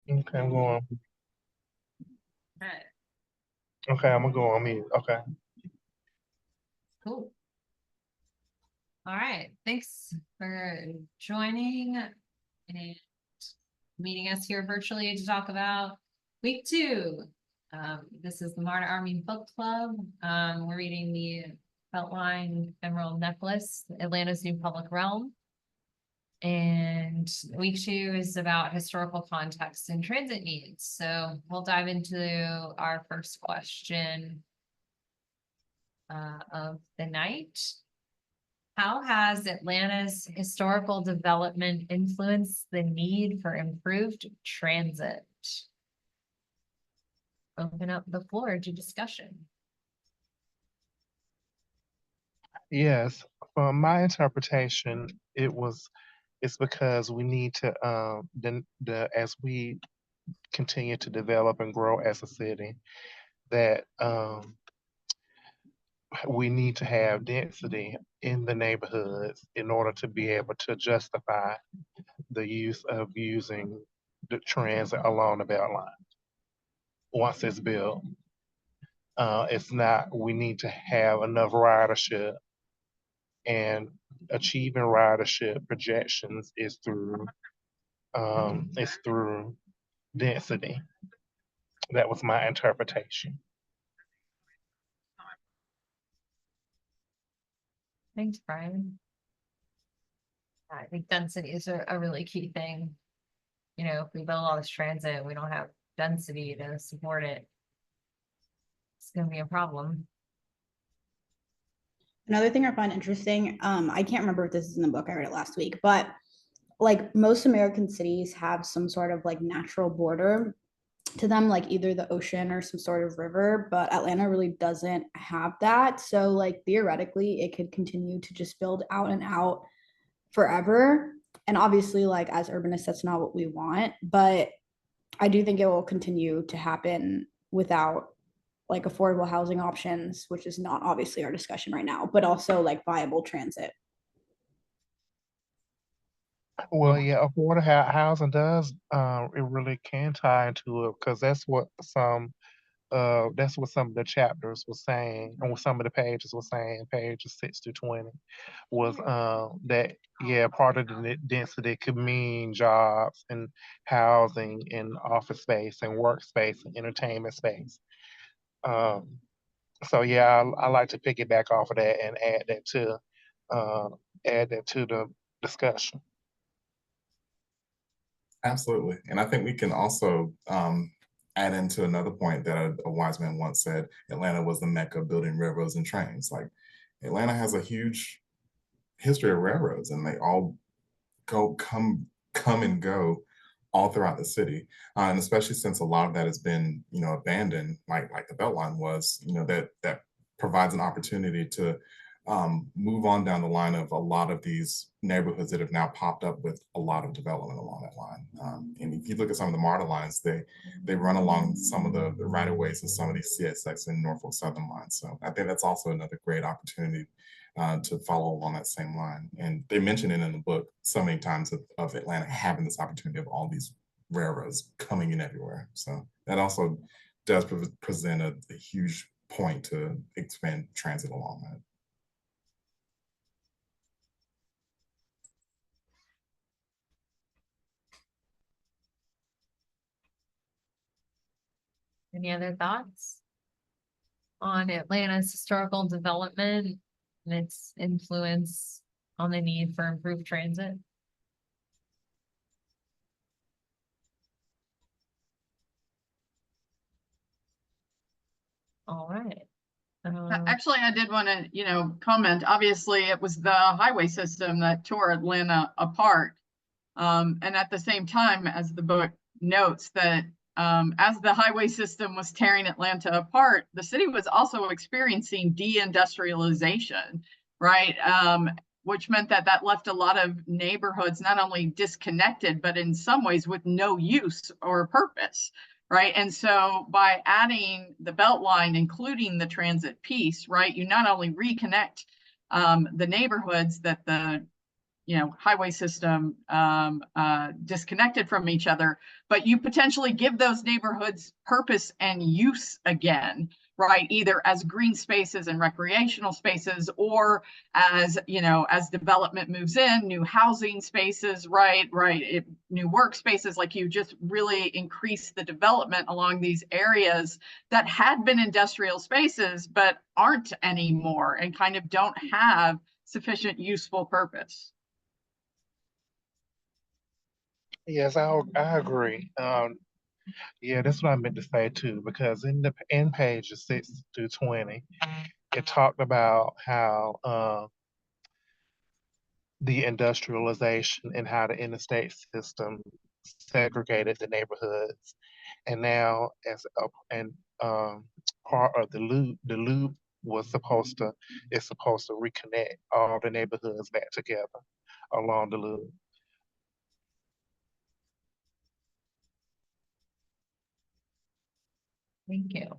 Okay, I'm going. Right. Okay, I'm gonna go on mute. Okay. Cool. All right. Thanks for joining and meeting us here virtually to talk about week 2. This is the MARTA Army Book Club. We're reading the Beltline Emerald Necklace, Atlanta's New Public Realm. And week 2 is about historical context and transit needs. So we'll dive into our first question of the night. How has Atlanta's historical development influenced the need for improved transit? Open up the floor to discussion. Yes, from my interpretation, it's because we need to the as we continue to develop and grow as a city, that we need to have density in the neighborhoods in order to be able to justify the use of using the transit along the belt line once it's built. It's not, we need to have enough ridership, and achieving ridership projections is through density. That was my interpretation. Thanks, Brian. I think density is a really key thing. You know, if we build all this transit, we don't have density to support it. It's going to be a problem. Another thing I find interesting, I can't remember if this is in the book, I read it last week, but like most American cities have some sort of like natural border to them, like either the ocean or some sort of river, but Atlanta really doesn't have that. So like theoretically, it could continue to just build out and out forever. And obviously, like as urbanists, that's not what we want, but I do think it will continue to happen without like affordable housing options, which is not obviously our discussion right now, but also like viable transit. Well, yeah, affordable housing does, it really can tie into it, because that's what some of the chapters were saying, and what some of the pages were saying, pages 6 to 20, was that, yeah, part of the density could mean jobs and housing and office space and workspace and entertainment space. Um, so yeah, I like to piggyback off of that and uh, add that to the discussion. Absolutely. And I think we can also add into another point that a wise man once said: Atlanta was the mecca of building railroads and trains. Like, Atlanta has a huge history of railroads, and they all come and go all throughout the city, and especially since a lot of that has been, abandoned, like the Beltline was, that provides an opportunity to move on down the line of a lot of these neighborhoods that have now popped up with a lot of development along that line. And if you look at some of the MARTA lines, they run along some of the right of ways of some of these CSX and Norfolk Southern lines. So I think that's also another great opportunity to follow along that same line. And they mention it in the book so many times of Atlanta having this opportunity of all these railroads coming in everywhere. So that also does present a huge point to expand transit along that. Any other thoughts on Atlanta's historical development and its influence on the need for improved transit? All right. Actually, I did want to, comment. Obviously, it was the highway system that tore Atlanta apart. And at the same time, as the book notes, that as the highway system was tearing Atlanta apart, the city was also experiencing deindustrialization, right? Which meant that left a lot of neighborhoods not only disconnected, but in some ways with no use or purpose, right? And so by adding the Beltline, including the transit piece, right, you not only reconnect the neighborhoods that the highway system disconnected from each other, but you potentially give those neighborhoods purpose and use again, right? Either as green spaces and recreational spaces, or as, as development moves in, new housing spaces, right? New workspaces, like you just really increase the development along these areas that had been industrial spaces, but aren't anymore and kind of don't have sufficient useful purpose. Yes, I agree. Yeah, that's what I meant to say too, because in pages 6 through 20, it talked about how the industrialization and how the interstate system segregated the neighborhoods, and now and um, part of the loop was supposed to reconnect all the neighborhoods back together along the loop. Thank you.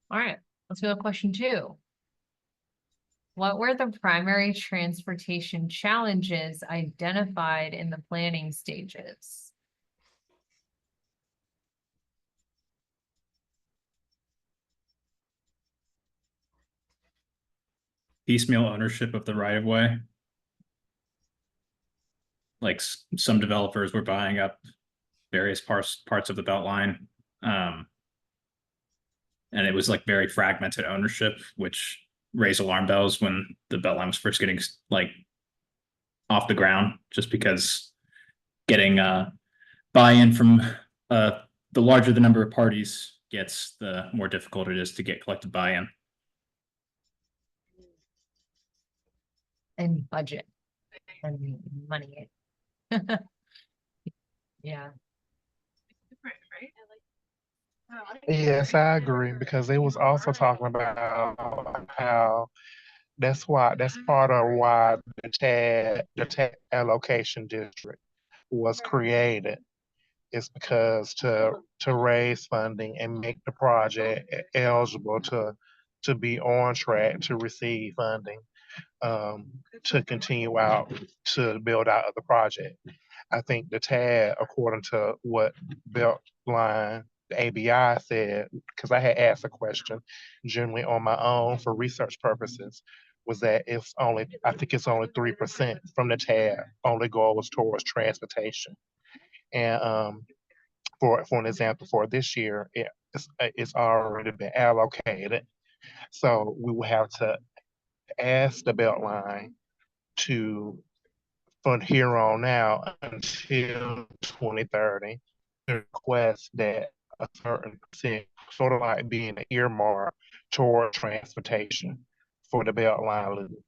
All right, let's go to question 2. What were the primary transportation challenges identified in the planning stages? Piecemeal ownership of the right of way. Like some developers were buying up various parts of the Beltline. And it was like very fragmented ownership, which raised alarm bells when the Beltline was first getting like off the ground, just because getting buy-in from the larger the number of parties gets, the more difficult it is to get collective buy-in. And budget and money. Yeah. Yes, I agree, because they was also talking about how that's part of why the TAD allocation district was created. It's because to raise funding and make the project eligible to be on track to receive funding, to continue out to build out of the project. I think the TAD, according to what Beltline, the ABI said, because I had asked a question generally on my own for research purposes, was that I think it's only 3% from the TAD only goes towards transportation. And for an example, for this year, it's already been allocated. So we will have to ask the Beltline to, from here on out until 2030, to request that a certain percent, sort of like being an earmark toward transportation for the Beltline loop.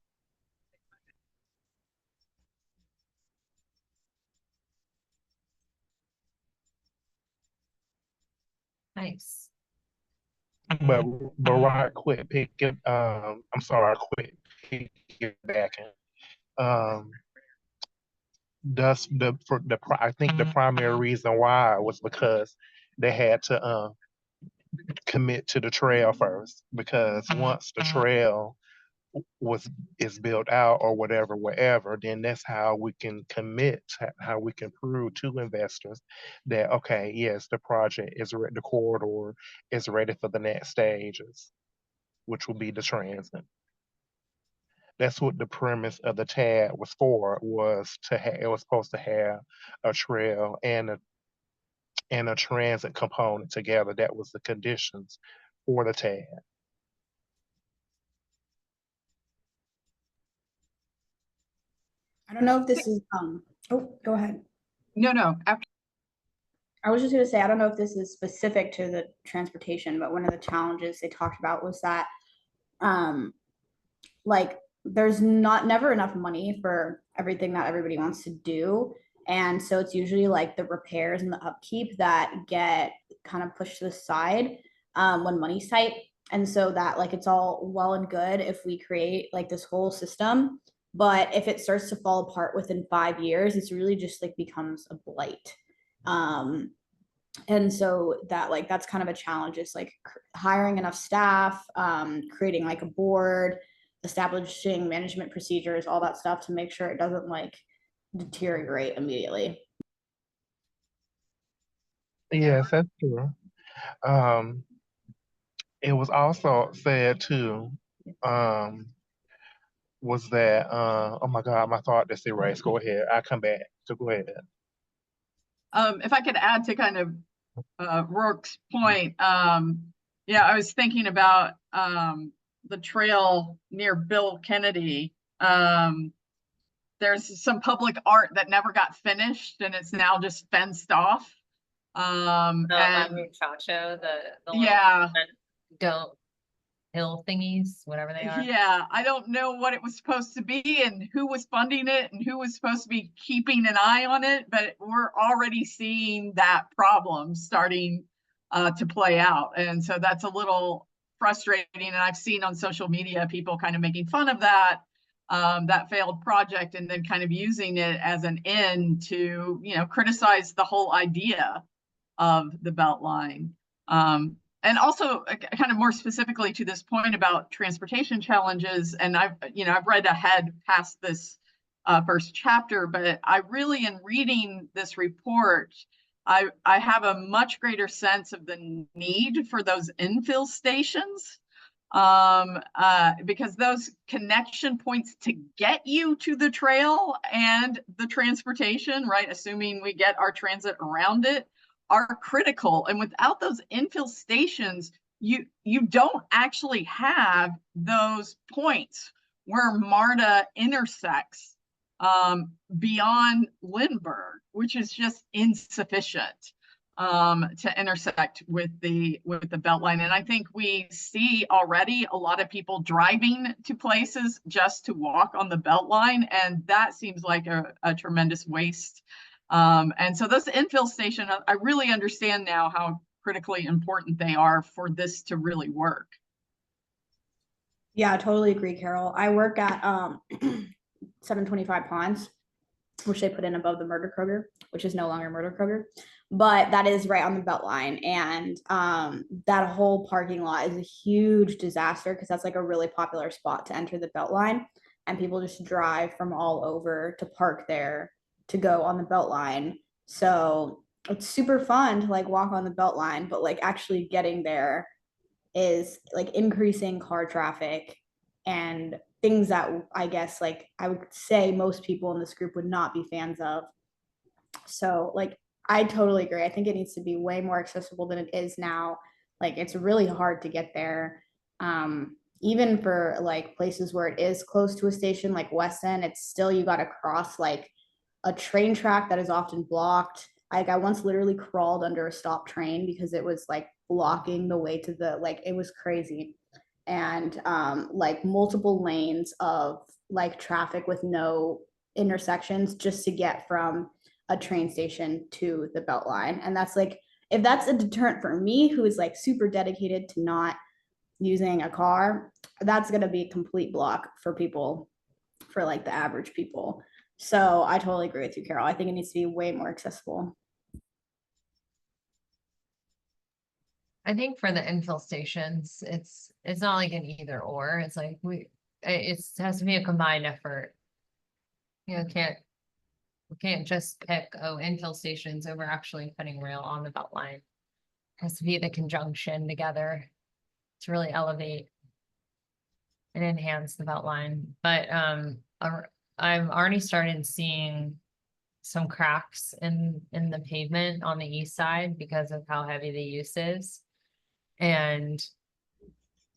Nice. But right quick picking, I'm sorry, quick piggybacking. Thus I think the primary reason why was because they had to commit to the trail first, because once the trail is built out or whatever, wherever, then that's how we can commit, how we can prove to investors that, okay, yes, the project is ready, the corridor is ready for the next stages, which will be the transit. That's what the premise of the TAD was for, was it was supposed to have a trail and a transit component together. That was the conditions for the TAD. I don't know if this is oh, go ahead. No, after. I was just going to say, I don't know if this is specific to the transportation, but one of the challenges they talked about was that like there's never enough money for everything that everybody wants to do. And so it's usually like the repairs and the upkeep that get kind of pushed to the side when money's tight. And so that like it's all well and good if we create like this whole system, but if it starts to fall apart within 5 years, it's really just like becomes a blight. And so that like that's kind of a challenge, is like hiring enough staff, creating like a board, establishing management procedures, all that stuff to make sure it doesn't like deteriorate immediately. Yes, that's true. Um, it was also said too, um, was that oh my God, my thought just erased. Go ahead. I'll come back. So go ahead. If I could add to kind of Rourke's point, yeah, I was thinking about the trail near Bill Kennedy. There's some public art that never got finished, and it's now just fenced off. And Chacho, the yeah, don't hill thingies, whatever they are. yeah, I don't know what it was supposed to be and who was funding it and who was supposed to be keeping an eye on it, but we're already seeing that problem starting to play out. And so that's a little frustrating. And I've seen on social media people kind of making fun of that failed project, and then kind of using it as an end to, you know, criticize the whole idea of the Beltline. And also kind of more specifically to this point about transportation challenges. And I've read ahead past this first chapter, but I really, in reading this report, I have a much greater sense of the need for those infill stations, because those connection points to get you to the trail and the transportation, right, assuming we get our transit around it, are critical. And without those infill stations, you don't actually have those points where MARTA intersects beyond Lindbergh, which is just insufficient to intersect with the Beltline. And I think we see already a lot of people driving to places just to walk on the Beltline, and that seems like a tremendous waste. And so those infill stations, I really understand now how critically important they are for this to really work. Yeah, I totally agree, Carol. I work at 725 Ponds, which they put in above the Murder Kroger, which is no longer Murder Kroger, but that is right on the Beltline. And that whole parking lot is a huge disaster because that's like a really popular spot to enter the Beltline, and people just drive from all over to park there to go on the Beltline. So it's super fun to like walk on the Beltline, but like actually getting there is like increasing car traffic and things that I guess like I would say most people in this group would not be fans of. So like I totally agree. I think it needs to be way more accessible than it is now. Like it's really hard to get there. Even for like places where it is close to a station like West End, it's still you got to cross like a train track that is often blocked. Like I once literally crawled under a stop train because it was like blocking the way to the like it was crazy. And like multiple lanes of like traffic with no intersections just to get from a train station to the Beltline. And that's like if that's a deterrent for me who is like super dedicated to not using a car, that's going to be a complete block for people, for like the average people. So I totally agree with you, Carol. I think it needs to be way more accessible. I think for the infill stations, it's not like an either or. It's like it has to be a combined effort. You know, we can't just pick infill stations over actually putting rail on the Beltline. It has to be the conjunction together to really elevate and enhance the Beltline. But I'm already started seeing some cracks in the pavement on the east side because of how heavy the use is. And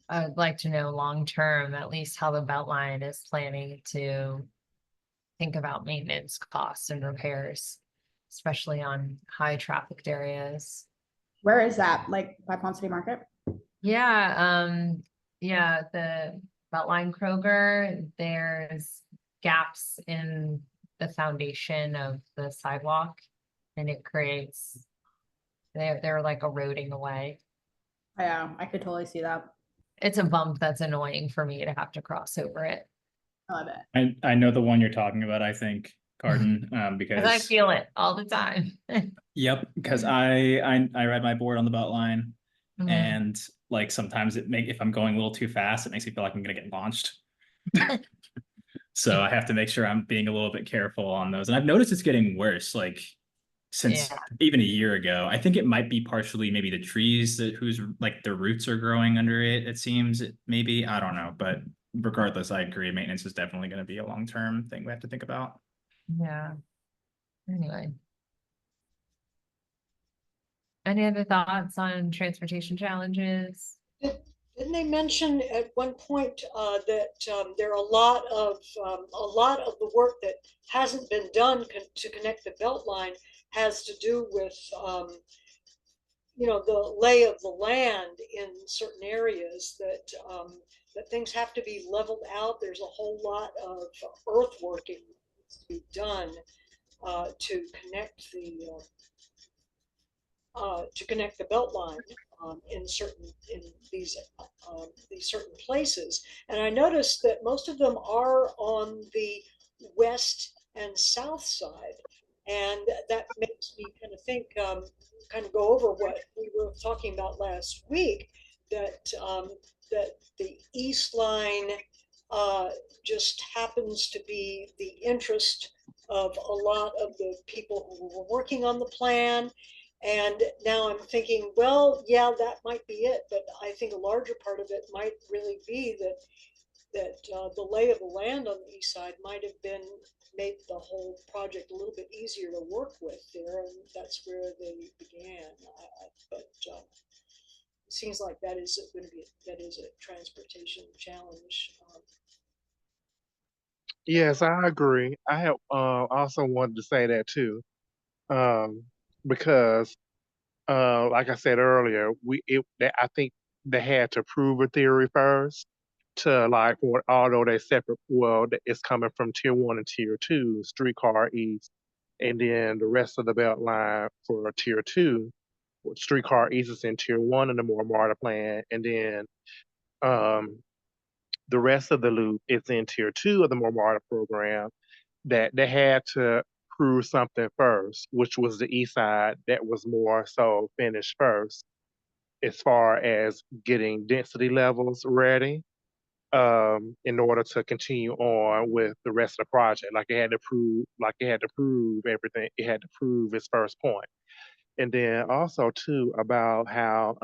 I'd like to know long-term, at least how the Beltline is planning to think about maintenance costs and repairs, especially on high trafficked areas. Where is that? Like by Pond City Market? Yeah, yeah, the Beltline Kroger, there's gaps in the foundation of the sidewalk, and it creates, they're like eroding away. Yeah, I could totally see that. It's a bump that's annoying for me to have to cross over it. I bet. I know the one you're talking about, I think, Carden, Because I because feel it all the time. yep, because I ride my board on the Beltline, Mhm. and like sometimes if I'm going a little too fast, it makes me feel like I'm gonna get launched. So I have to make sure I'm being a little bit careful on those. And I've noticed it's getting worse, like since even a year ago. I think it might be partially maybe the trees that whose like their roots are growing under it. It seems maybe, I don't know, but regardless, I agree. Maintenance is definitely going to be a long-term thing we have to think about. Yeah. Anyway. Any other thoughts on transportation challenges? Didn't they mention at one point that there are a lot of the work that hasn't been done to connect the Beltline has to do with the lay of the land in certain areas that things have to be leveled out. There's a whole lot of earthworking to be done to connect the Beltline in these certain places. And I noticed that most of them are on the west and south side, and that makes me kind of think, kind of go over what we were talking about last week, that that the east line just happens to be the interest of a lot of the people who were working on the plan. And now I'm thinking, well, yeah, that might be it, but I think a larger part of it might really be that the lay of the land on the east side might have made the whole project a little bit easier to work with there, and that's where they began. But it seems like that is a transportation challenge. Yes, I agree. I have also wanted to say that too, um, because like I said earlier, I think they had to prove a theory first to like although they're separate. Well, it's coming from tier 1 and tier 2, streetcar east, and then the rest of the belt line for tier 2. Streetcar east is in tier 1 in the more MARTA plan, and then um, the rest of the loop is in tier 2 of the more MARTA program. That they had to prove something first, which was the east side that was more so finished first as far as getting density levels ready in order to continue on with the rest of the project. It had to prove everything. It had to prove its first point. And then also too about how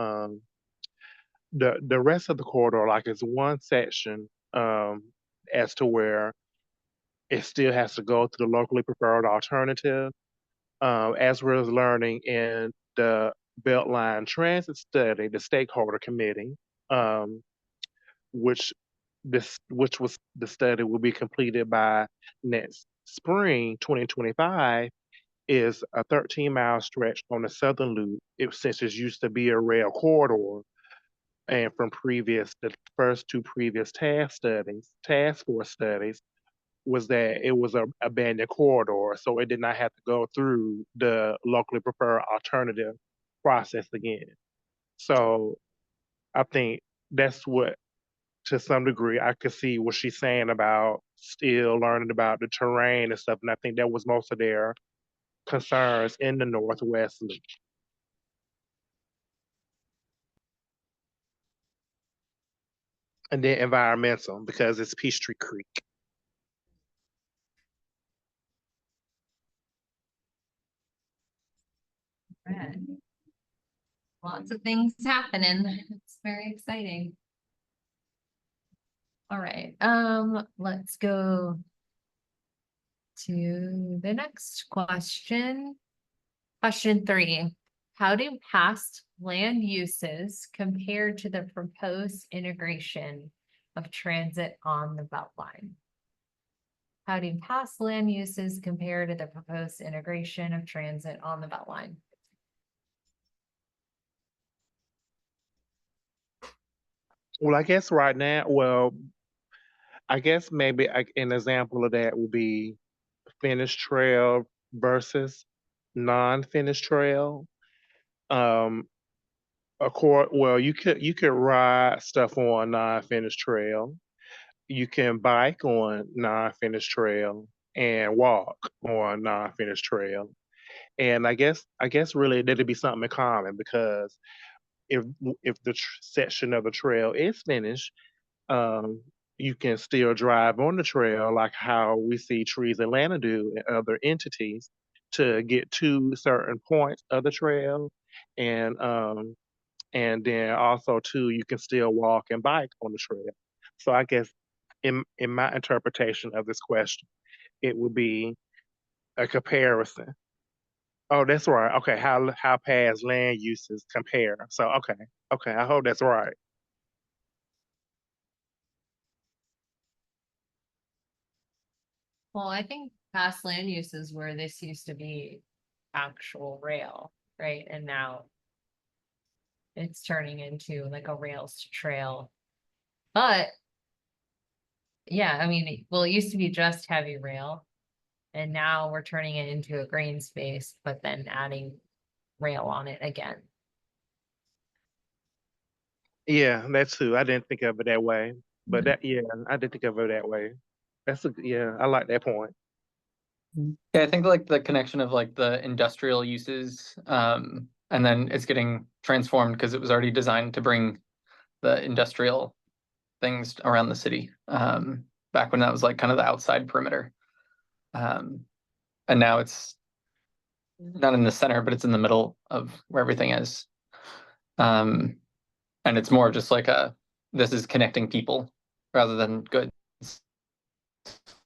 the rest of the corridor, like it's one section as to where it still has to go to the locally preferred alternative. As we're learning in the Beltline Transit Study, the stakeholder committee, um, which was the study will be completed by next spring 2025, is a 13-mile stretch on the southern loop. Since it used to be a rail corridor, and from the first two previous task force studies, was that it was a abandoned corridor, so it did not have to go through the locally preferred alternative process again. So I think that's what, to some degree, I could see what she's saying about still learning about the terrain and stuff, and I think that was most of their concerns in the Northwest Loop. And then environmental, because it's Peachtree Creek. Right. Lots of things happening. It's very exciting. All right, let's go to the next question. Question 3. How do past land uses compare to the proposed integration of transit on the Beltline? How do past land uses compare to the proposed integration of transit on the Beltline? Well, I guess right now, I guess maybe an example of that would be finished trail versus non-finished trail. You could ride stuff on non-finished trail. You can bike on non-finished trail and walk on non-finished trail. And I guess really that'd be something in common, because if the section of the trail is finished, um, you can still drive on the trail, like how we see Trees Atlanta do and other entities, to get to certain points of the trail, and then also too, you can still walk and bike on the trail. So I guess in my interpretation of this question, it would be a comparison. Oh, that's right. Okay, how past land uses compare. So okay, I hope that's right. Well, I think past land uses where this used to be actual rail, right? And now it's turning into like a rails to trail. But yeah, I mean, well, it used to be just heavy rail, and now we're turning it into a green space, but then adding rail on it again. Yeah, that too. I didn't think of it that way, but yeah, I did think of it that way. Yeah, I like that point. Yeah, I think like the connection of like the industrial uses, and then it's getting transformed because it was already designed to bring the industrial things around the city. Back when that was like kind of the outside perimeter. And now it's not in the center, but it's in the middle of where everything is. And it's more just like this is connecting people rather than goods,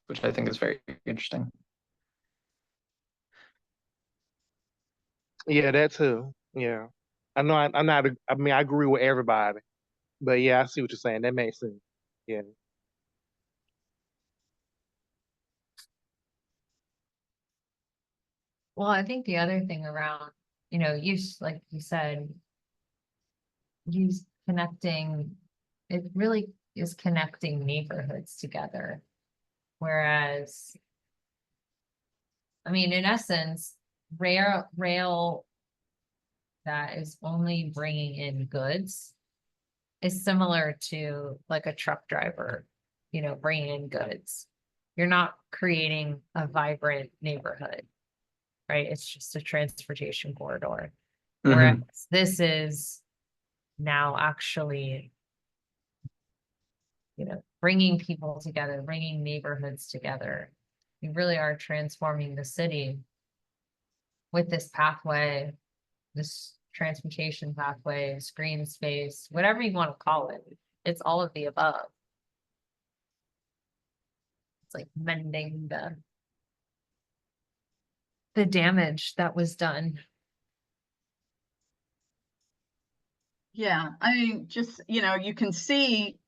which I think is very interesting. Yeah, that too. Yeah, I know. I'm not. I mean, I agree with everybody, but yeah, I see what you're saying. That makes sense. Yeah. Well, I think the other thing around, use, like you said, use connecting, it really is connecting neighborhoods together. Whereas, I mean, in essence, rail that is only bringing in goods is similar to like a truck driver, bringing in goods. You're not creating a vibrant neighborhood, right? It's just a transportation corridor. Whereas this is now actually, bringing people together, bringing neighborhoods together. We really are transforming the city with this pathway, this transportation pathway, screen space, whatever you want to call it. It's all of the above. It's like mending the damage that was done. Yeah, I mean, just, you can see,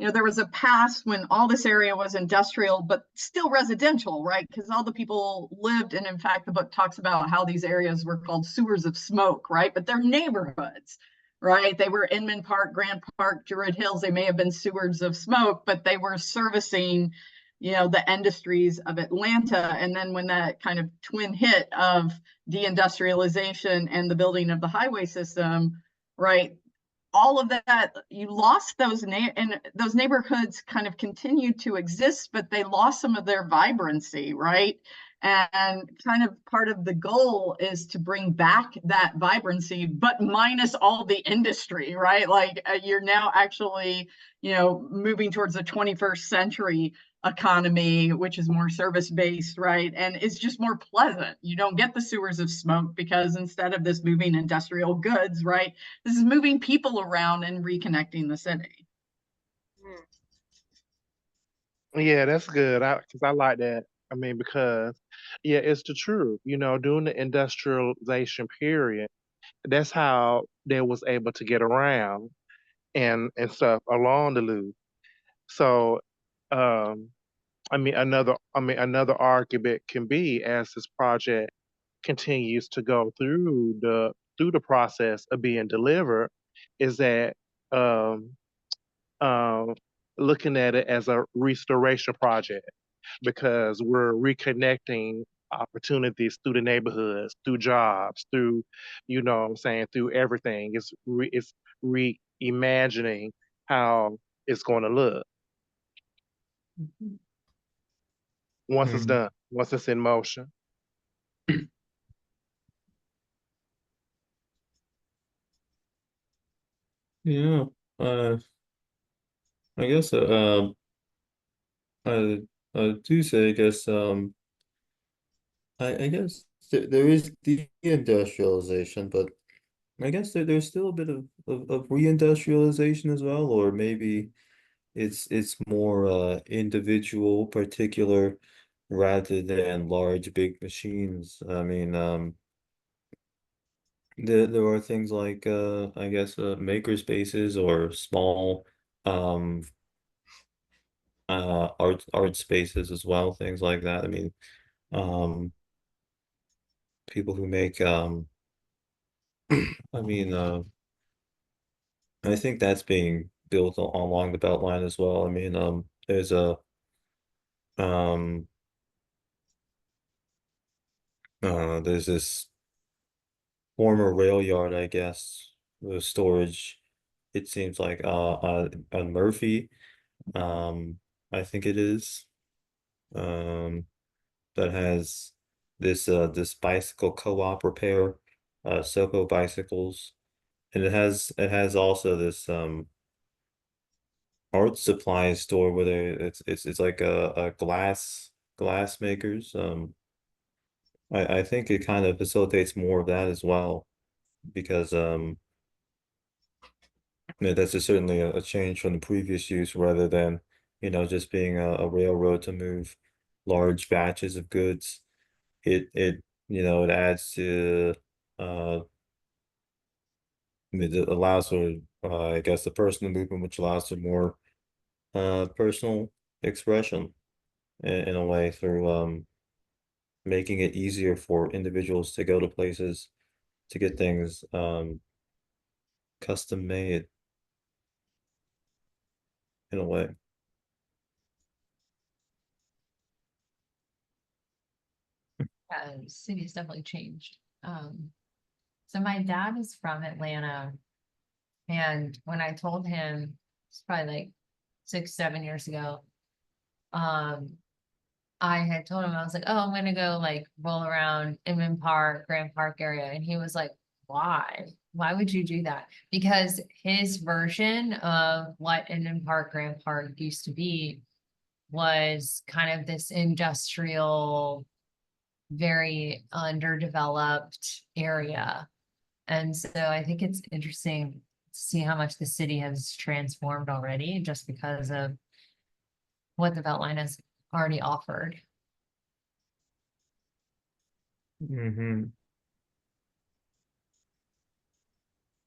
there was a past when all this area was industrial, but still residential, right? Because all the people lived, and in fact, the book talks about how these areas were called sewers of smoke, right? But they're neighborhoods, right? They were Inman Park, Grant Park, Druid Hills. They may have been sewers of smoke, but they were servicing, the industries of Atlanta. And then when that kind of twin hit of deindustrialization and the building of the highway system, right? All of that, you lost those and those neighborhoods kind of continued to exist, but they lost some of their vibrancy, right? And kind of part of the goal is to bring back that vibrancy, but minus all the industry, right? Like you're now actually, moving towards the 21st century economy, which is more service-based, right? And it's just more pleasant. You don't get the sewers of smoke because instead of this moving industrial goods, right, this is moving people around and reconnecting the city. Yeah, that's good. Because I like that. I mean, because yeah, it's the truth. During the industrialization period, that's how they was able to get around and stuff along the loop. So, um, another argument can be, as this project continues to go through the process of being delivered, is that um, um, looking at it as a restoration project, because we're reconnecting opportunities through the neighborhoods, through jobs, through, what I'm saying, through everything. It's reimagining how it's going to look once it's done, once it's in motion. Yeah, I guess Tuesday, I guess, I guess there is deindustrialization, but I guess there's still a bit of reindustrialization as well, or maybe it's more individual, particular, rather than large, big machines. I mean, there are things like I guess maker spaces or small um art spaces as well, things like that. I mean, um people who make I mean I think that's being built along the Beltline as well. I mean, um there's this former rail yard, I guess, with storage. It seems like on Murphy, um, I think it is, that has this bicycle co-op repair, Soco bicycles, and it has also this art supply store where it's like a glass makers. I think it kind of facilitates more of that as well because that's just certainly a change from the previous use rather than just being a railroad to move large batches of goods. It adds to uh it allows for I guess the personal movement, which allows for more personal expression in a way through making it easier for individuals to go to places to get things custom made in a way. The city's definitely changed. So my dad is from Atlanta, and when I told him, it's probably like 6, 7 years ago, um, I had told him, I was like, oh, I'm gonna go like roll around Inman Park, Grand Park area, and he was like, why? Why would you do that? Because his version of what Inman Park, Grand Park used to be was kind of this industrial, very underdeveloped area. And so I think it's interesting to see how much the city has transformed already just because of what the Beltline has already offered. Mm-hmm.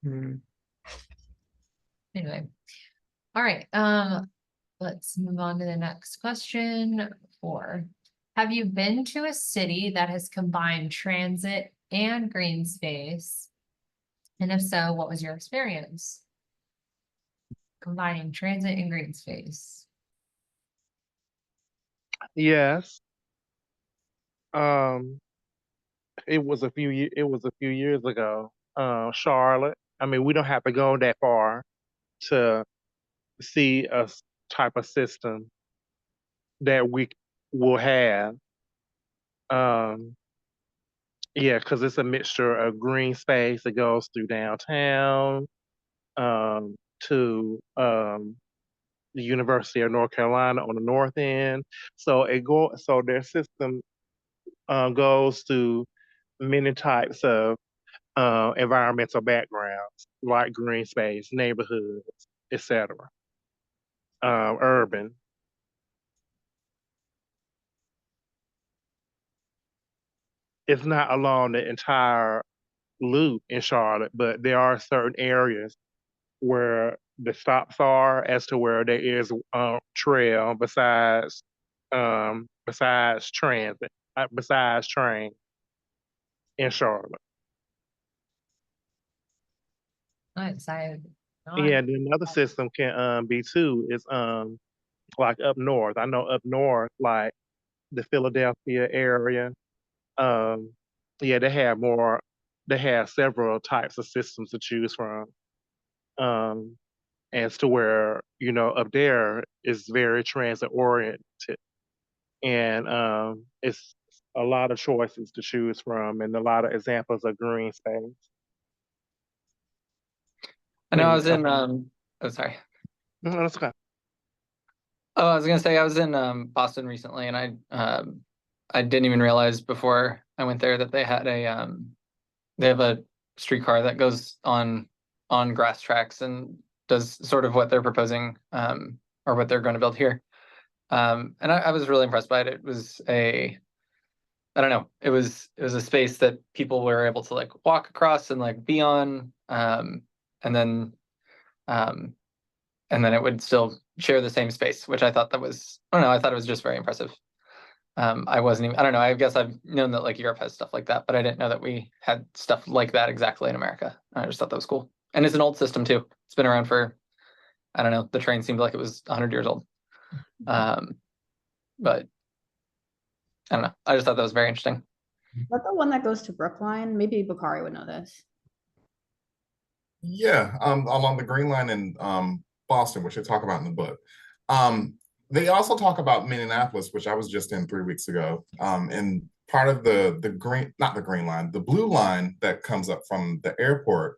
Mm. Anyway, all right. Let's move on to the next question. 4. Have you been to a city that has combined transit and green space? And if so, what was your experience? Combining transit and green space. Yes. Um, it was a few years ago. Charlotte. I mean, we don't have to go that far to see type of system that we will have. Um, yeah, because it's a mixture of green space that goes through downtown, to the University of North Carolina on the north end. So their system goes to many types of environmental backgrounds, like green space, neighborhoods, etc. Urban. It's not along the entire loop in Charlotte, but there are certain areas where the stops are as to where there is trail besides transit, besides train in Charlotte. Nice. I have not. Yeah, and another system can be too is like up north. I know up north, like the Philadelphia area, um yeah, they have several types of systems to choose from. Um as to where, up there is very transit oriented, and it's a lot of choices to choose from and a lot of examples of green space. I know I And was in oh sorry. no, that's okay. Oh, I was gonna say I was in Boston recently, and I didn't even realize before I went there that they have a streetcar that goes on grass tracks and does sort of what they're proposing or what they're going to build here. And I was really impressed by it. It was I don't know, it was a space that people were able to like walk across and like be on, and then um, and then it would still share the same space, which I thought that was, I don't know, I thought it was just very impressive. I wasn't even, I don't know, I guess I've known that like Europe has stuff like that, but I didn't know that we had stuff like that exactly in America. I just thought that was cool. And it's an old system too. It's been around for, I don't know, the train seemed like it was 100 years old. But I don't know, I just thought that was very interesting. Is that the one that goes to Brookline? Maybe Bakari would know this. Yeah, along the Green Line in Boston, which they talk about in the book. They also talk about Minneapolis, which I was just in 3 weeks ago. And part of the green, not the Green Line, the blue line that comes up from the airport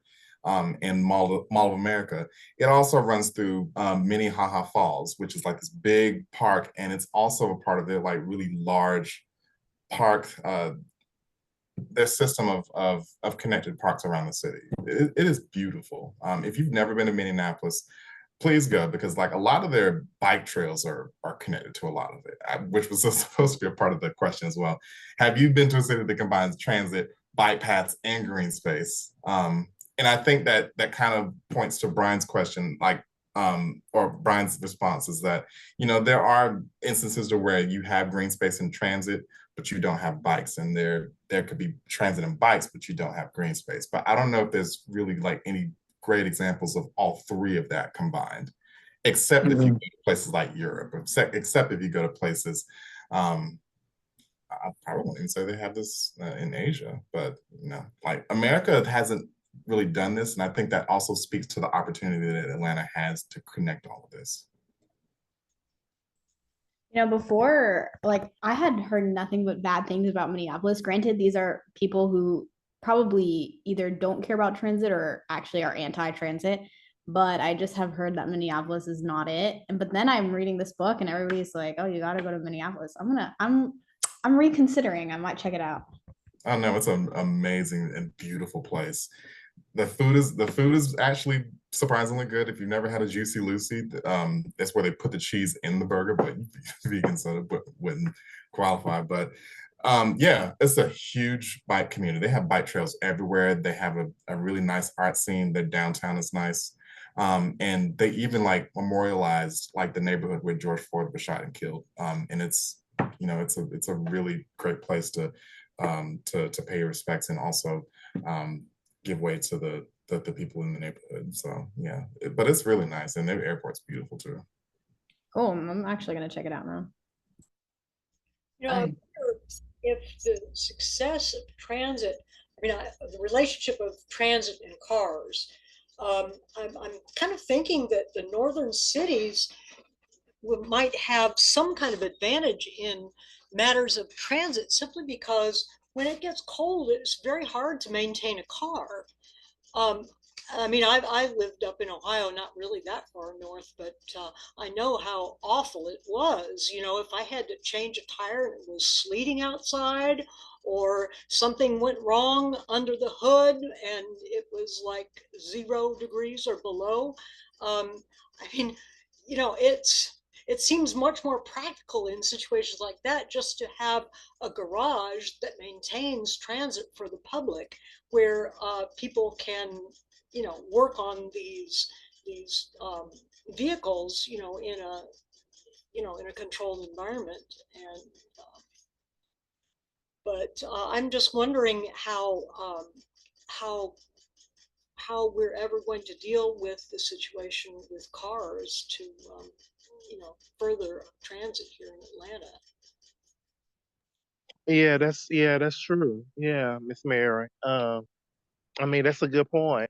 in Mall of America, it also runs through Minnehaha Falls, which is like this big park, and it's also a part of their like really large park, their system of connected parks around the city. It is beautiful. If you've never been to Minneapolis, please go, because like a lot of their bike trails are connected to a lot of it, which was supposed to be a part of the question as well. Have you been to a city that combines transit, bike paths, and green space? And I think that that kind of points to Brian's question, like or Brian's response is that, you know, there are instances to where you have green space and transit, but you don't have bikes, and there could be transit and bikes, but you don't have green space. But I don't know if there's really like any great examples of all three of that combined, except if you go to places like Europe, except if you go to places, I probably won't even say they have this in Asia, but you know, like America hasn't really done this, and I think that also speaks to the opportunity that Atlanta has to connect all of this. You know, before, like, I had heard nothing but bad things about Minneapolis. Granted, these are people who probably either don't care about transit or actually are anti-transit, but I just have heard that Minneapolis is not it. And but then I'm reading this book and everybody's like, "Oh, you got to go to Minneapolis." I'm reconsidering. I might check it out. I know it's an amazing and beautiful place. The food is actually surprisingly good. If you've never had a Juicy Lucy, that's where they put the cheese in the burger, but vegan soda wouldn't qualify. But yeah, it's a huge bike community. They have bike trails everywhere. They have a really nice art scene. Their downtown is nice. And they even like memorialized like the neighborhood where George Floyd was shot and killed. And it's, you know, it's a really great place to pay your respects and also give way to the people in the neighborhood. So yeah, but it's really nice, and their airport's beautiful too. Oh, I'm actually gonna check it out now. You know, I wonder if the success of transit, the relationship of transit and cars, I'm kind of thinking that the northern cities might have some kind of advantage in matters of transit simply because when it gets cold, it's very hard to maintain a car. Um, I lived up in Ohio, not really that far north, but I know how awful it was. You know, if I had to change a tire and it was sleeting outside, or something went wrong under the hood and it was like 0 degrees or below. Um, I mean, you know, it seems much more practical in situations like that just to have a garage that maintains transit for the public, where people can, you know, work on these vehicles, you know, in a controlled environment. And but I'm just wondering how how we're ever going to deal with the situation with cars to you know, further transit here in Atlanta. Yeah, that's true. Yeah, Miss Mary. I mean, that's a good point.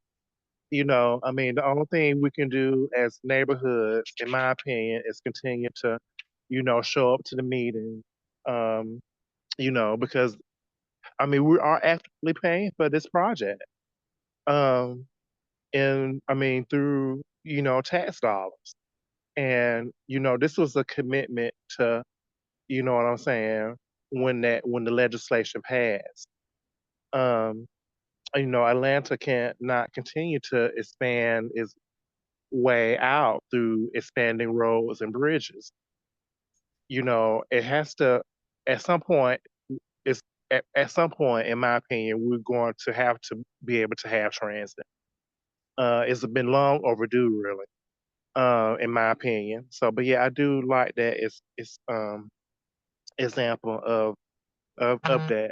You know, I mean, the only thing we can do as neighborhoods, in my opinion, is continue to, you know, show up to the meeting. Um, you know, because I mean, we are actively paying for this project. Um, and I mean, through, you know, tax dollars. And, this was a commitment to, you know what I'm saying, when the legislation passed. Atlanta can't not continue to expand its way out through expanding roads and bridges. It has to, at some point, it's at some point, in my opinion, we're going to have to be able to have transit. It's been long overdue, really, in my opinion. So, but yeah, I do like that. It's example of that.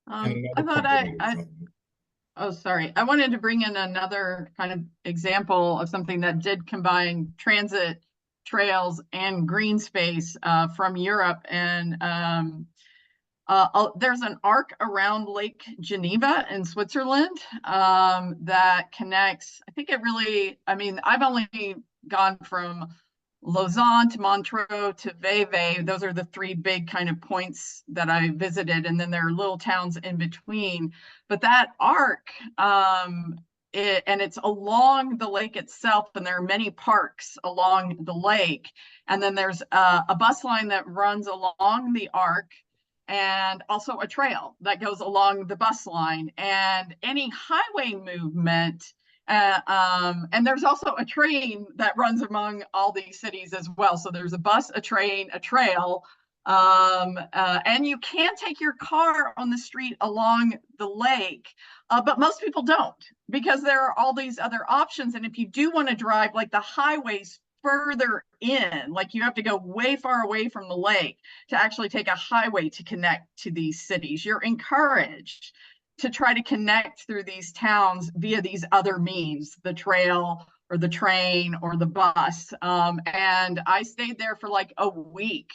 And I another thought point that is, oh, sorry. I wanted to bring in another kind of example of something that did combine transit, trails, and green space from Europe. And there's an arc around Lake Geneva in Switzerland that connects. I've only gone from Lausanne to Montreux to Vevey. Those are the three big kind of points that I visited. And then there are little towns in between. But that arc, and it's along the lake itself, and there are many parks along the lake. And then there's a bus line that runs along the arc, and also a trail that goes along the bus line, and any highway movement. And there's also a train that runs among all these cities as well. So there's a bus, a train, a trail. And you can take your car on the street along the lake, but most people don't, because there are all these other options. And if you do want to drive, like, the highways further in, like, you have to go way far away from the lake to actually take a highway to connect to these cities. You're encouraged to try to connect through these towns via these other means, the trail or the train or the bus. And I stayed there for like a week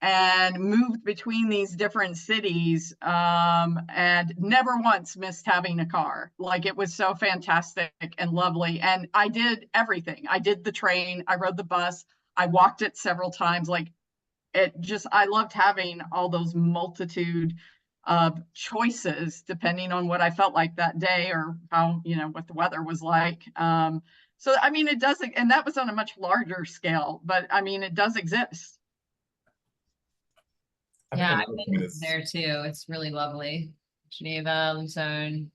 and moved between these different cities, and never once missed having a car. Like, it was so fantastic and lovely. And I did everything. I did the train, I rode the bus, I walked it several times. Like, I loved having all those multitude of choices depending on what I felt like that day, or how, what the weather was like. So, it does, and that was on a much larger scale, but it does exist. Yeah, I've been there too. It's really lovely. Geneva, Lucerne,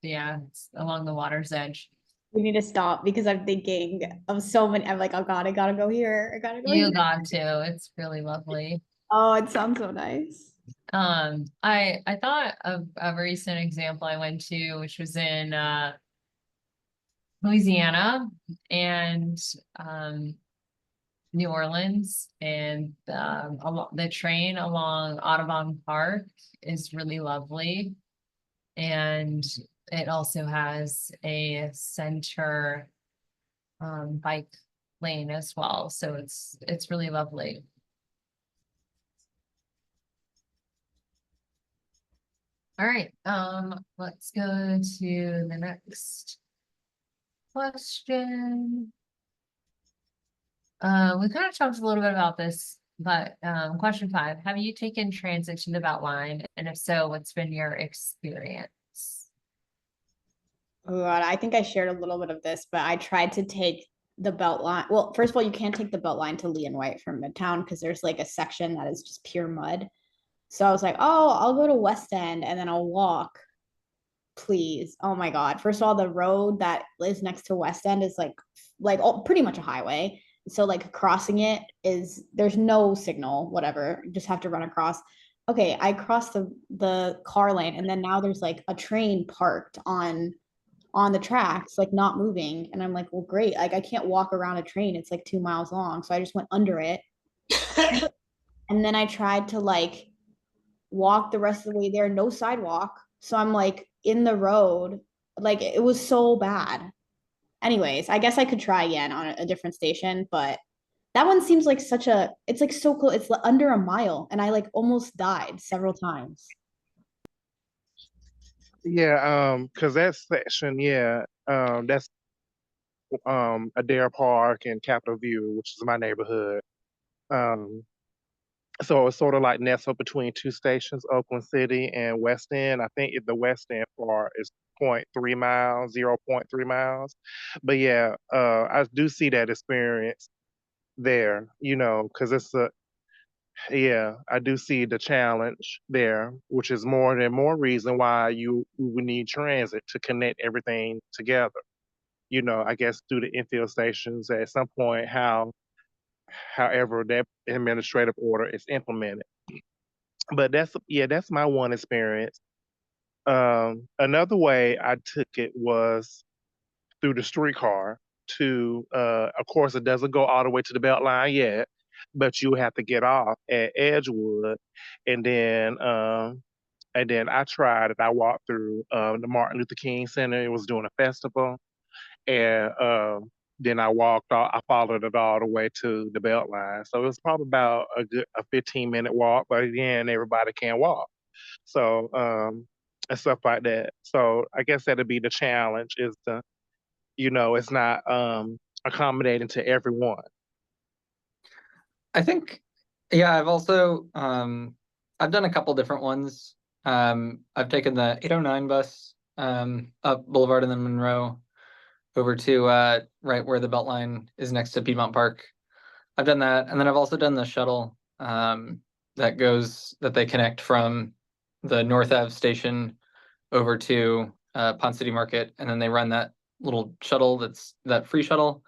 yeah, it's along the water's edge. We need to stop because I'm thinking of so many. I'm like, oh God, I gotta go here. I gotta go You here. got to. It's really lovely. Oh, it sounds so nice. I thought of a recent example I went to, which was in Louisiana and New Orleans, and the train along Audubon Park is really lovely, and it also has a center bike lane as well, so it's really lovely. All right, let's go to the next question. We kind of talked a little bit about this, but question 5, have you taken transit to the Beltline? And if so, what's been your experience? Oh God, I think I shared a little bit of this, but I tried to take the Beltline. Well, first of all, you can't take the Beltline to Lee and White from Midtown because there's like a section that is just pure mud. So I was like, oh, I'll go to West End and then I'll walk. Please. Oh my God. First of all, the road that is next to West End is pretty much a highway. So like crossing it there's no signal, whatever. You just have to run across. Okay, I crossed the car lane, and then now there's like a train parked on the tracks, like not moving. And I'm like, well, great. Like, I can't walk around a train. It's like 2 miles long. So I just went under it. And then I tried to like walk the rest of the way there, no sidewalk. So I'm like in the road, like it was so bad. Anyways, I guess I could try again on a different station, but that one seems like it's like so cool. It's under a mile, and I like almost died several times. Yeah, because that section, that's Adair Park and Capitol View, which is my neighborhood. Um, So it's sort of like nestled between two stations, Oakland City and West End. I think the West End part is 0.3 miles, 0.3 miles. But yeah, I do see that experience there, because it's yeah, I do see the challenge there, which is more reason why you would need transit to connect everything together. I guess through the infield stations at some point, however that administrative order is implemented. But that's my one experience. Another way I took it was through the streetcar to, of course, it doesn't go all the way to the Beltline yet, but you have to get off at Edgewood, and then, I tried it. I walked through the Martin Luther King Center. It was doing a festival, and then I followed it all the way to the Beltline. So it was probably about a 15-minute walk, but again, everybody can't walk. So, and stuff like that. So I guess that'd be the challenge is it's not accommodating to everyone. I think, yeah, I've done a couple different ones. I've taken the 809 bus up Boulevard and then Monroe over to right where the Beltline is next to Piedmont Park. I've done that, and then I've also done the shuttle that they connect from the North Ave station over to Pond City Market, and then they run that little shuttle that's that free shuttle.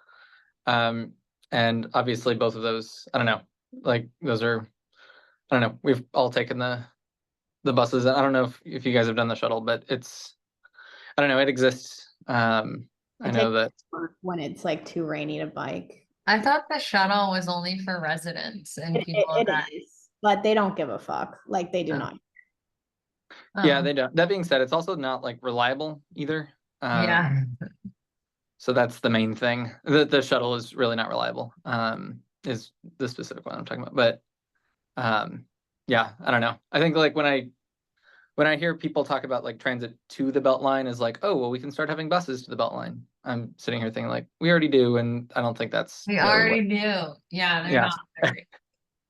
And obviously both of those, I don't know, like those are, I don't know, we've all taken the buses. I don't know if you guys have done the shuttle, but I don't know, it exists. I It know takes that. work when it's like too rainy to bike. I thought the shuttle was only for residents and people that. It is, but they don't give a fuck. Like they do Oh. not. Yeah, Oh, they don't. That being said, it's also not like reliable either. yeah. So that's the main thing. The shuttle is really not reliable. Is the specific one I'm talking about. But yeah, I don't know. I think like when I hear people talk about like transit to the Beltline is like, oh well, we can start having buses to the Beltline. I'm sitting here thinking like we already do, and I don't think that's We really already do. Yeah, they're Yeah. not very.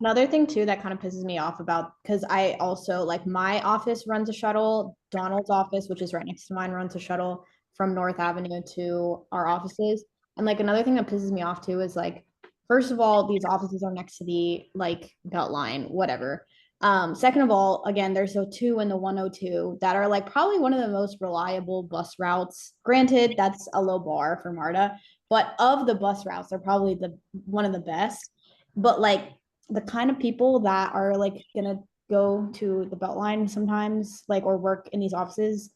Another thing too that kind of pisses me off about because I also like my office runs a shuttle. Donald's office, which is right next to mine, runs a shuttle from North Avenue to our offices. And like another thing that pisses me off too is like, first of all, these offices are next to the like Beltline, whatever. Second of all, again, there's the 2 and the 102 that are like probably one of the most reliable bus routes. Granted, that's a low bar for MARTA, but of the bus routes, they're probably the one of the best. But like the kind of people that are like gonna go to the Beltline sometimes, like or work in these offices,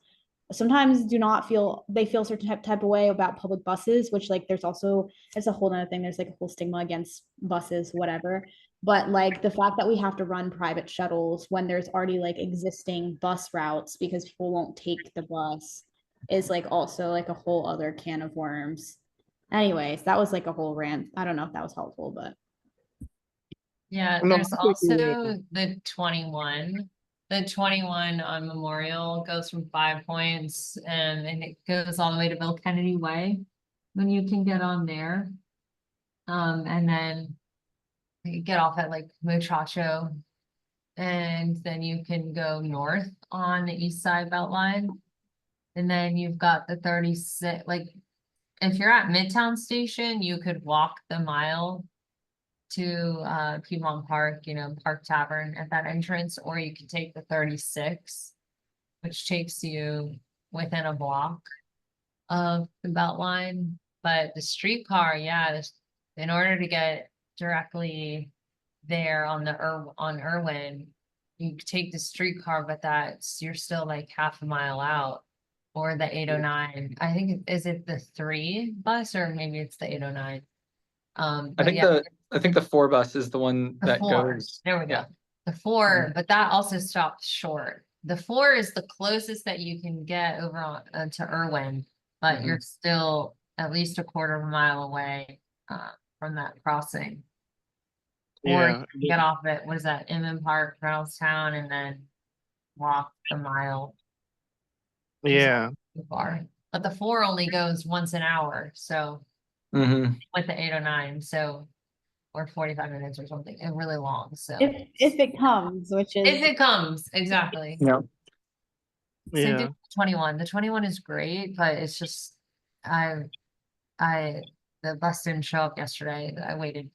sometimes do not feel they feel certain type of way about public buses, which like there's also it's a whole other thing. There's like a whole stigma against buses, whatever. But like the fact that we have to run private shuttles when there's already like existing bus routes because people won't take the bus is like also like a whole other can of worms. Anyways, that was like a whole rant. I don't know if that was helpful, but Yeah, No, there's I think also the 21. The 21 on Memorial goes from 5 Points and it goes all the way to Bill Kennedy Way when you can get on there. And then you get off at like Muchacho and then you can go north on the east side Beltline. And then you've got the 36, like if you're at Midtown Station, you could walk the mile to Piedmont Park, Park Tavern at that entrance, or you could take the 36, which takes you within a block of the Beltline. But the streetcar, yeah, in order to get directly there on on Irwin, you take the streetcar, but you're still like half a mile out. Or the 809. I think is it the 3 bus or maybe it's the 809. I think the 4 bus is the one The that 4. goes. There we go. Yeah. The 4, Mhm. but that also stops short. The 4 is the closest that you can get over on to Irwin, but you're still at least a quarter of a mile away from that crossing. Or you yeah, can get off at what is that, Inman Park, Reynoldstown, and then walk the mile. Which is yeah. not too far. But the 4 only goes once an hour, so Mhm. with the 809, so or 45 minutes or something, and really long. So If it comes, which is if it comes, exactly. Yeah. Same thing Yeah. with 21. The 21 is great, but it's just I the bus didn't show up yesterday. I waited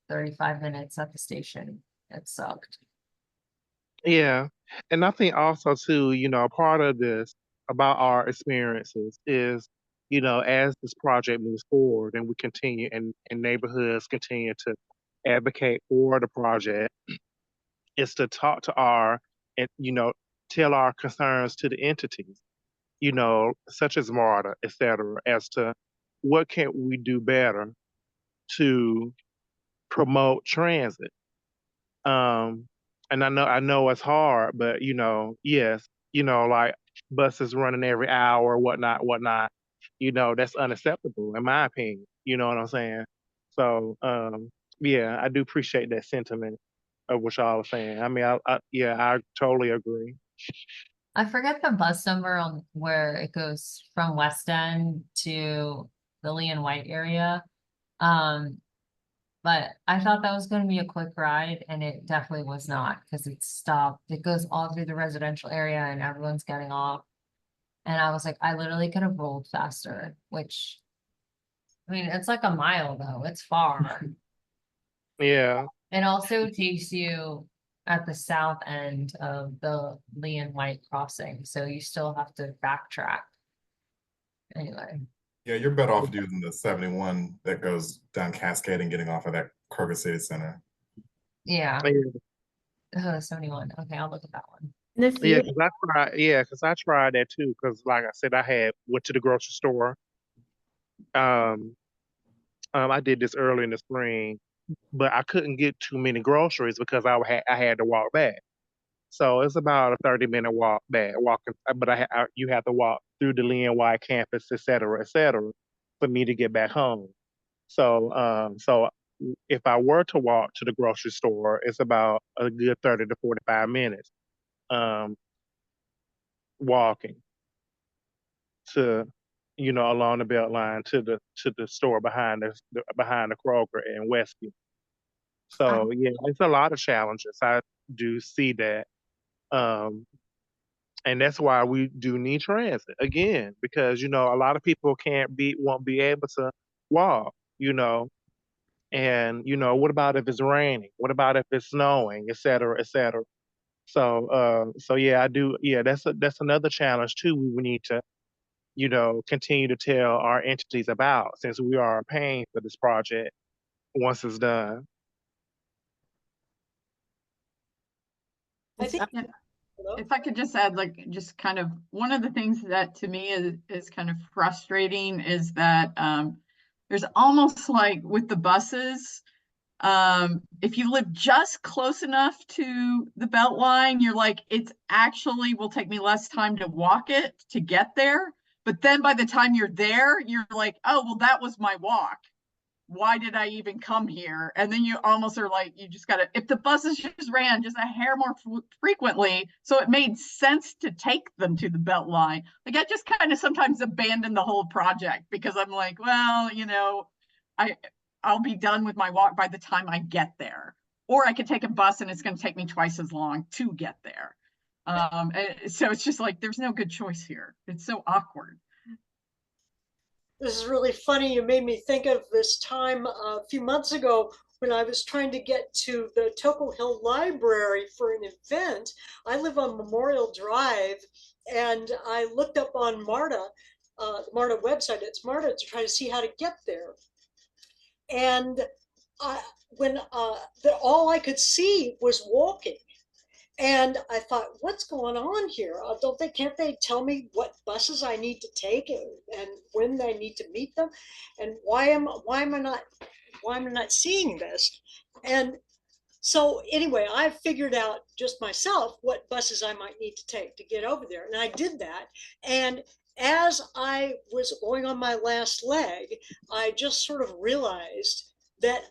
35 minutes at the station. It sucked. Yeah. And I think also too, part of this about our experiences is, as this project moves forward and we continue and neighborhoods continue to advocate for the project, is to talk to and, tell our concerns to the entities, such as MARTA, et cetera, as to what can we do better to promote transit. Um, and I know it's hard, but yes, like buses running every hour, whatnot, that's unacceptable in my opinion. You know what I'm saying? So, yeah, I do appreciate that sentiment of what y'all are saying. I mean, yeah, I totally agree. I forget the bus number on where it goes from West End to the Lee and White area. But I thought that was gonna be a quick ride, and it definitely was not, because it stopped. It goes all through the residential area and everyone's getting off. And I was like, I literally could have rolled faster, which, I mean, it's like a mile though, it's far. Yeah, It also takes you at the south end of the Lee and White crossing, so you still have to backtrack. Anyway, Yeah, you're better off using the 71 that goes down Cascade and getting off of that Kroger City Center. yeah, yeah, 71. Okay, I'll look at that one. the yeah. few. Because I tried that too. Because like I said, went to the grocery store. Um, I did this early in the spring, but I couldn't get too many groceries because I had to walk back. So it's about a 30-minute walk back, walking. But you have to walk through the Lynn White campus, et cetera, for me to get back home. So if I were to walk to the grocery store, it's about a good 30 to 45 minutes um, walking to, along the belt line to the store behind the Kroger in Westview. So yeah, it's a lot of challenges. I do see that. Um, and that's why we do need transit again, because a lot of people won't be able to walk, and what about if it's raining? What about if it's snowing, et cetera, et cetera. So yeah, I do. Yeah, that's another challenge too. We would need to continue to tell our entities about, since we are paying for this project once it's done. I think, Yeah. hello? If I could just add, like, just kind of one of the things that to me is kind of frustrating is that there's almost like with the buses, if you live just close enough to the Beltline, you're like, it's actually will take me less time to walk it to get there. But then by the time you're there, you're like, oh, well, that was my walk. Why did I even come here? And then you almost are like, you just gotta, if the buses just ran just a hair more frequently, so it made sense to take them to the Beltline. Like, I just kind of sometimes abandon the whole project because I'm like, well, I'll be done with my walk by the time I get there. Or I could take a bus and it's going to take me twice as long to get there. So it's just like, there's no good choice here. It's so awkward. This is really funny. You made me think of this time a few months ago when I was trying to get to the Toco Hill Library for an event. I live on Memorial Drive, and I looked up on MARTA, the MARTA website. It's MARTA to try to see how to get there. And when all I could see was walking. And I thought, what's going on here? Can't they tell me what buses I need to take and when I need to meet them? And why am I not seeing this? And so anyway, I figured out just myself what buses I might need to take to get over there. And I did that. And as I was going on my last leg, I just sort of realized that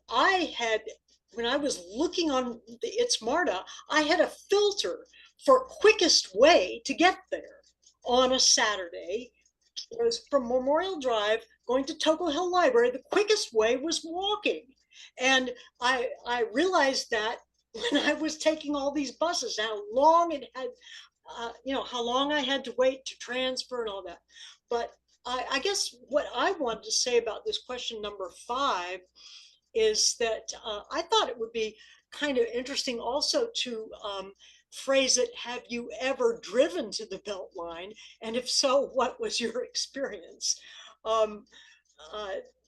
when I was looking on It's MARTA, I had a filter for quickest way to get there on a Saturday. It was from Memorial Drive going to Toco Hill Library. The quickest way was walking. And I realized that when I was taking all these buses, how long it had, how long I had to wait to transfer and all that. But I guess what I wanted to say about this question number 5 is that I thought it would be kind of interesting also to phrase it, have you ever driven to the Beltline? And if so, what was your experience? Um,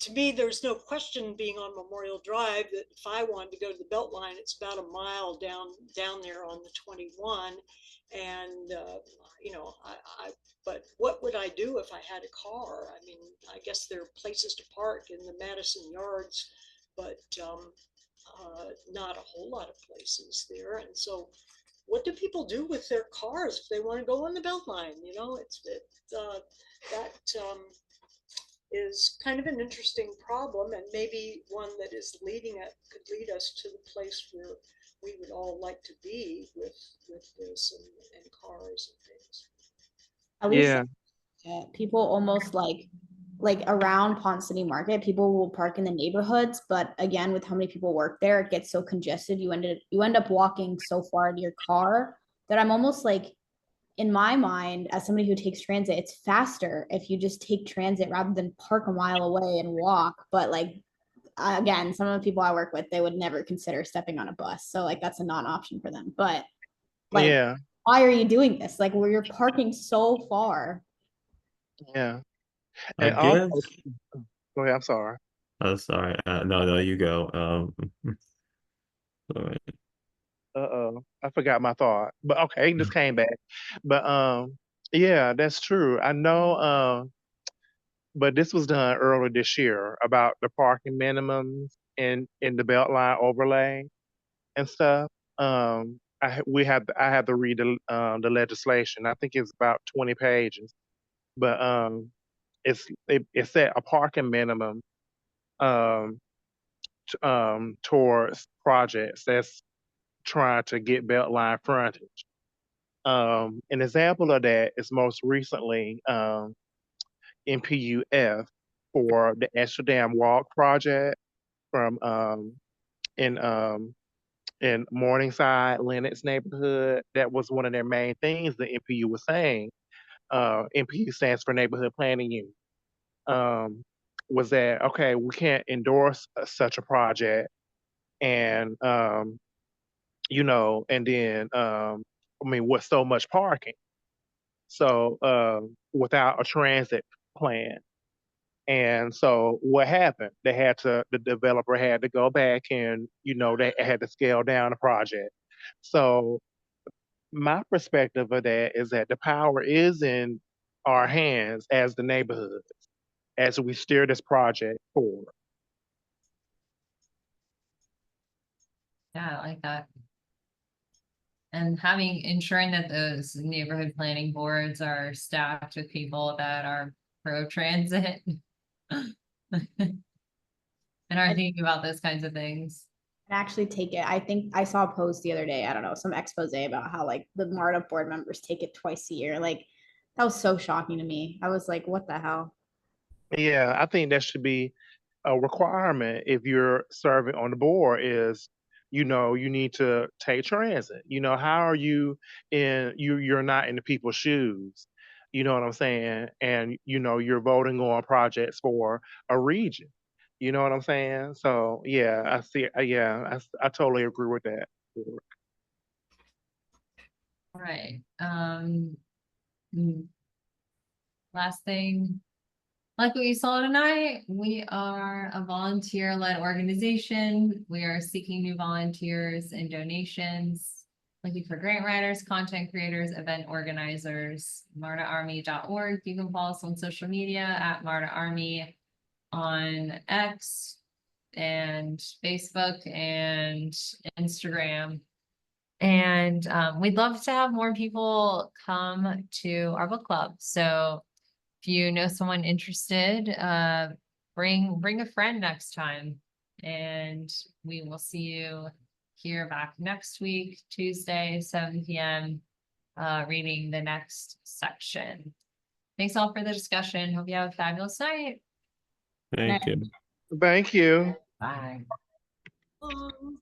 to me, there's no question, being on Memorial Drive, that if I wanted to go to the Beltline, it's about a mile down there on the 21. And but what would I do if I had a car? I mean, I guess there are places to park in the Madison Yards, but not a whole lot of places there. And so, what do people do with their cars if they want to go on the Beltline? That is kind of an interesting problem, and maybe one that is could lead us to the place where we would all like to be with this and cars and things. At least Yeah. people almost like around Pond City Market, people will park in the neighborhoods, but again, with how many people work there, it gets so congested. You end up walking so far to your car that I'm almost like, in my mind, as somebody who takes transit, it's faster if you just take transit rather than park a mile away and walk. But like, again, some of the people I work with, they would never consider stepping on a bus, so like that's a non-option for them. But like, Yeah. why are you doing this? Like, where you're parking so far. Yeah. I And also, guess. go ahead, I'm sorry. Oh, sorry. No, you go. All right. Uh-oh, I forgot my thought. But okay, it just came back. But yeah, that's true. I know but this was done earlier this year about the parking minimums in the Beltline overlay and stuff. I have to read the legislation. I think it's about 20 pages. But it set a parking minimum um towards projects that's trying to get Beltline frontage. An example of that is most recently NPUF for the Amsterdam Walk project from in um, in Morningside, Lenox neighborhood. That was one of their main things the NPU was saying. NPU stands for Neighborhood Planning Unit. Um, was that okay? We can't endorse such a project, and and then I mean, with so much parking. So without a transit plan. And so what happened? The developer had to go back and, they had to scale down the project. So my perspective of that is that the power is in our hands as the neighborhood, as we steer this project forward. Yeah, I like that. And ensuring that those neighborhood planning boards are staffed with people that are pro-transit. And are thinking about those kinds of things. And actually take it. I think I saw a post the other day, I don't know, some expose about how like the MARTA board members take it twice a year. Like, that was so shocking to me. I was like, what the hell? Yeah, I think that should be a requirement if you're serving on the board is, you need to take transit. How are you you're not in the people's shoes. You know what I'm saying? And you're voting on projects for a region. You know what I'm saying? So yeah, I see. Yeah, I totally agree with that. All right. Last thing, like what you saw tonight, we are a volunteer-led organization. We are seeking new volunteers and donations, looking for grant writers, content creators, event organizers. MARTAArmy.org. You can follow us on social media at MARTAArmy on X and Facebook and Instagram. And we'd love to have more people come to our book club. So if you know someone interested, bring a friend next time. And we will see you here back next week, Tuesday, 7 p.m., reading the next section. Thanks all for the discussion. Hope you have a fabulous night. Thank you. Thank you. Bye. Um,